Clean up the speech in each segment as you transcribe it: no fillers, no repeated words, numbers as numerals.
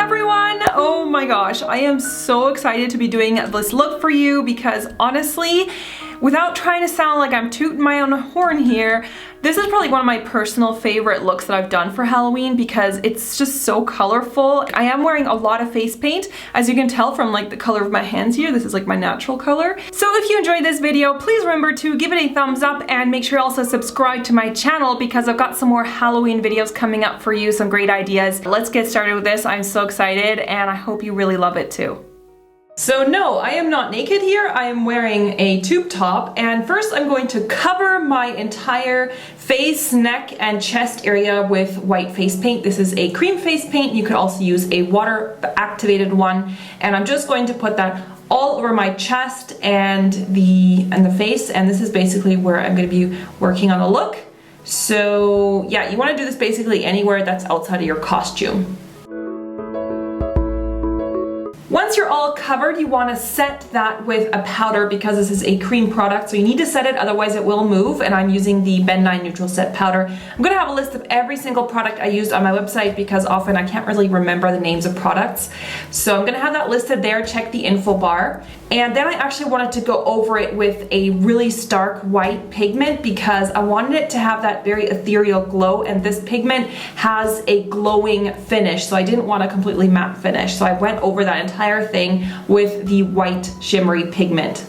everyone! Oh my gosh, I am so excited to be doing this look for you because honestly, without trying to sound like I'm tooting my own horn here, this is probably one of my personal favorite looks that I've done for Halloween because it's just so colorful. I am wearing a lot of face paint, as you can tell from like the color of my hands here. This is like my natural color. So if you enjoyed this video, please remember to give it a thumbs up and make sure you also subscribe to my channel because I've got some more Halloween videos coming up for you, some great ideas. Let's get started with this. I'm so excited and I hope you really love it too. So no, I am not naked here. I am wearing a tube top, and first I'm going to cover my entire face, neck, and chest area with white face paint. This is a cream face paint. You could also use a water activated one, and I'm just going to put that all over my chest and the face, and this is basically where I'm going to be working on the look. So yeah, you want to do this basically anywhere that's outside of your costume. Once you're all covered, you want to set that with a powder because this is a cream product, so you need to set it, otherwise it will move, and I'm using the Ben 9 Neutral Set Powder. I'm going to have a list of every single product I used on my website because often I can't really remember the names of products. So I'm going to have that listed there, check the info bar. And then I actually wanted to go over it with a really stark white pigment because I wanted it to have that very ethereal glow, and this pigment has a glowing finish, so I didn't want a completely matte finish. So I went over that entire thing with the white shimmery pigment.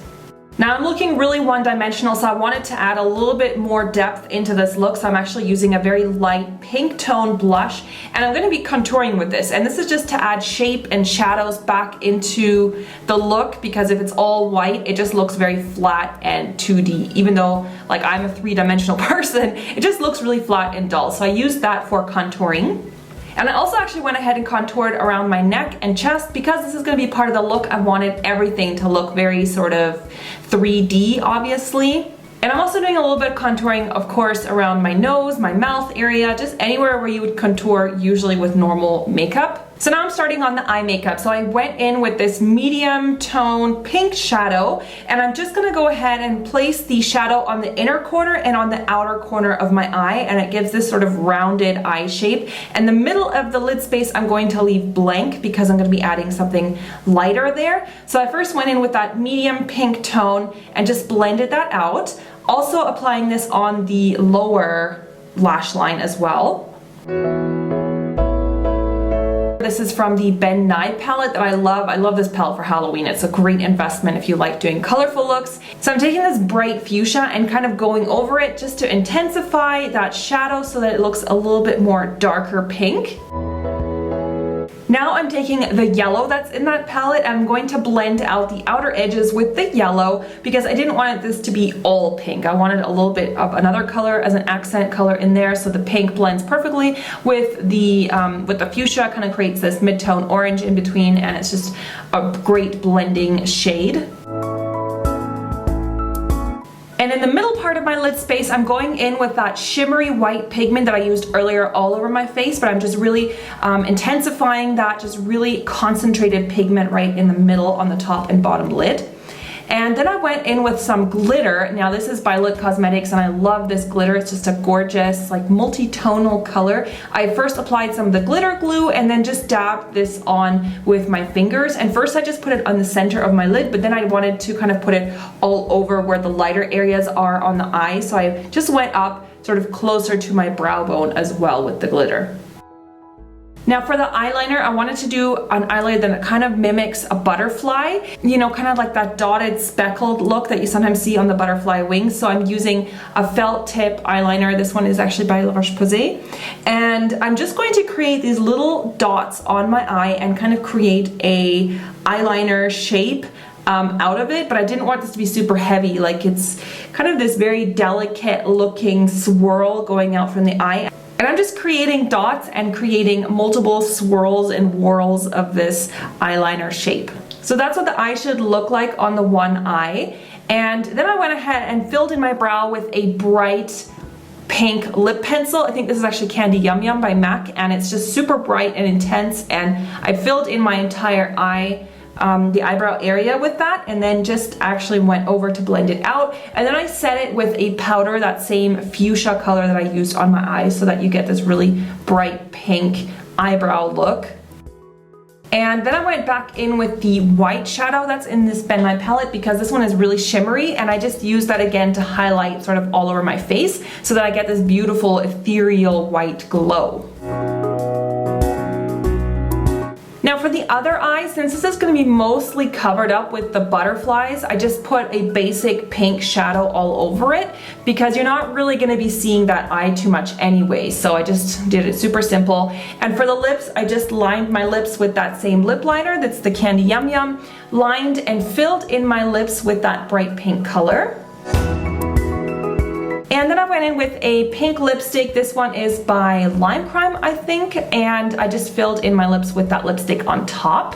Now I'm looking really one-dimensional, so I wanted to add a little bit more depth into this look, so I'm actually using a very light pink tone blush, and I'm going to be contouring with this, and this is just to add shape and shadows back into the look because if it's all white, it just looks very flat and 2D, even though like I'm a three-dimensional person, it just looks really flat and dull, so I used that for contouring. And I also actually went ahead and contoured around my neck and chest because this is going to be part of the look. I wanted everything to look very sort of 3D, obviously. And I'm also doing a little bit of contouring, of course, around my nose, my mouth area, just anywhere where you would contour usually with normal makeup. So now I'm starting on the eye makeup. So I went in with this medium tone pink shadow, and I'm just gonna go ahead and place the shadow on the inner corner and on the outer corner of my eye, and it gives this sort of rounded eye shape. And the middle of the lid space I'm going to leave blank because I'm gonna be adding something lighter there. So I first went in with that medium pink tone and just blended that out. Also applying this on the lower lash line as well. This is from the Ben 9 palette that I love. I love this palette for Halloween. It's a great investment if you like doing colorful looks. So I'm taking this bright fuchsia and kind of going over it just to intensify that shadow so that it looks a little bit more darker pink. Now I'm taking the yellow that's in that palette and I'm going to blend out the outer edges with the yellow because I didn't want this to be all pink. I wanted a little bit of another color as an accent color in there, so the pink blends perfectly with the fuchsia, kind of creates this mid-tone orange in between, and it's just a great blending shade. And in the middle part of my lid space, I'm going in with that shimmery white pigment that I used earlier all over my face, but I'm just really intensifying that, just really concentrated pigment right in the middle on the top and bottom lid. And then I went in with some glitter. Now this is by Lit Cosmetics and I love this glitter. It's just a gorgeous like multi-tonal color. I first applied some of the glitter glue and then just dabbed this on with my fingers. And first I just put it on the center of my lid, but then I wanted to kind of put it all over where the lighter areas are on the eye. So I just went up sort of closer to my brow bone as well with the glitter. Now for the eyeliner, I wanted to do an eyeliner that kind of mimics a butterfly, you know, kind of like that dotted speckled look that you sometimes see on the butterfly wings. So I'm using a felt tip eyeliner. This one is actually by La Roche-Posay. And I'm just going to create these little dots on my eye and kind of create a eyeliner shape out of it, but I didn't want this to be super heavy. Like it's kind of this very delicate looking swirl going out from the eye. And I'm just creating dots and creating multiple swirls and whorls of this eyeliner shape. So that's what the eye should look like on the one eye. And then I went ahead and filled in my brow with a bright pink lip pencil. I think this is actually Candy Yum Yum by MAC, and it's just super bright and intense. And I filled in my entire eye, the eyebrow area with that, and then just actually went over to blend it out. And then I set it with a powder, that same fuchsia color that I used on my eyes, so that you get this really bright pink eyebrow look. And then I went back in with the white shadow that's in this Ben 9 palette because this one is really shimmery, and I just used that again to highlight sort of all over my face so that I get this beautiful ethereal white glow. Now for the other eye, since this is going to be mostly covered up with the butterflies, I just put a basic pink shadow all over it because you're not really going to be seeing that eye too much anyway. So I just did it super simple. And for the lips, I just lined my lips with that same lip liner, that's the Candy Yum Yum, lined and filled in my lips with that bright pink color. And then I went in with a pink lipstick. This one is by Lime Crime, I think, and I just filled in my lips with that lipstick on top.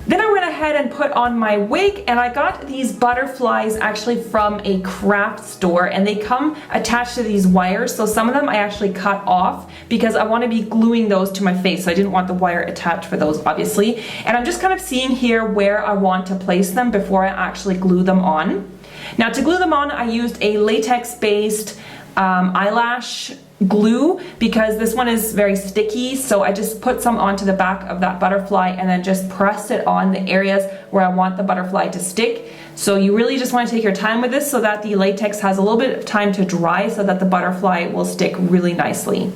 Then I went ahead and put on my wig, and I got these butterflies actually from a craft store, and they come attached to these wires. So some of them I actually cut off because I want to be gluing those to my face. So I didn't want the wire attached for those, obviously. And I'm just kind of seeing here where I want to place them before I actually glue them on. Now to glue them on, I used a latex-based eyelash glue because this one is very sticky, so I just put some onto the back of that butterfly and then just pressed it on the areas where I want the butterfly to stick. So you really just want to take your time with this so that the latex has a little bit of time to dry so that the butterfly will stick really nicely.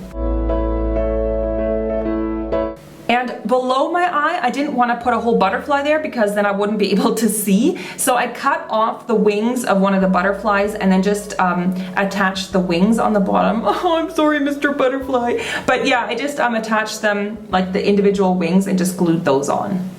And below my eye, I didn't want to put a whole butterfly there because then I wouldn't be able to see. So I cut off the wings of one of the butterflies and then just attached the wings on the bottom. Oh, I'm sorry, Mr. Butterfly. But yeah, I just attached them, like the individual wings, and just glued those on.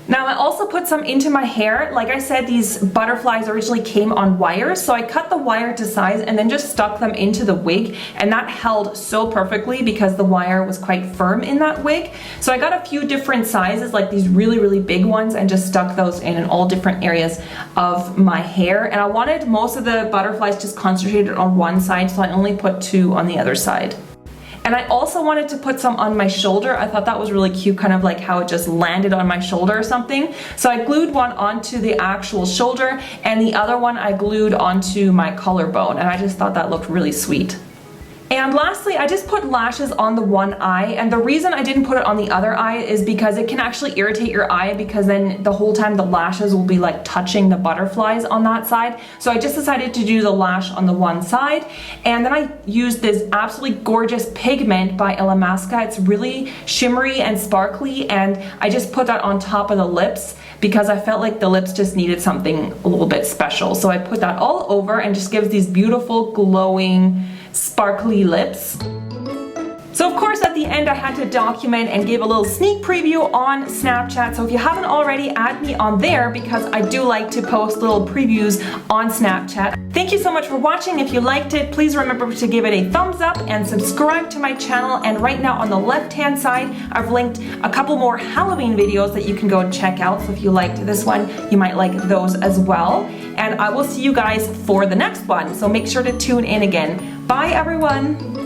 Now I also put some into my hair. Like I said, these butterflies originally came on wires, so I cut the wire to size and then just stuck them into the wig, and that held so perfectly because the wire was quite firm in that wig. So I got a few different sizes, like these really big ones, and just stuck those in all different areas of my hair. And I wanted most of the butterflies just concentrated on one side, so I only put 2 on the other side. And I also wanted to put some on my shoulder. I thought that was really cute, kind of like how it just landed on my shoulder or something. So I glued one onto the actual shoulder, and the other one I glued onto my collarbone, and I just thought that looked really sweet. And lastly, I just put lashes on the one eye, and the reason I didn't put it on the other eye is because it can actually irritate your eye, because then the whole time the lashes will be like touching the butterflies on that side. So I just decided to do the lash on the one side, and then I used this absolutely gorgeous pigment by Illamasqua. It's really shimmery and sparkly, and I just put that on top of the lips because I felt like the lips just needed something a little bit special. So I put that all over and just gives these beautiful glowing sparkly lips. So of course at the end I had to document and give a little sneak preview on Snapchat. So if you haven't already, add me on there because I do like to post little previews on Snapchat. Thank you so much for watching. If you liked it, please remember to give it a thumbs up and subscribe to my channel. And right now on the left hand side, I've linked a couple more Halloween videos that you can go and check out. So if you liked this one, you might like those as well. And I will see you guys for the next one. So make sure to tune in again. Bye everyone.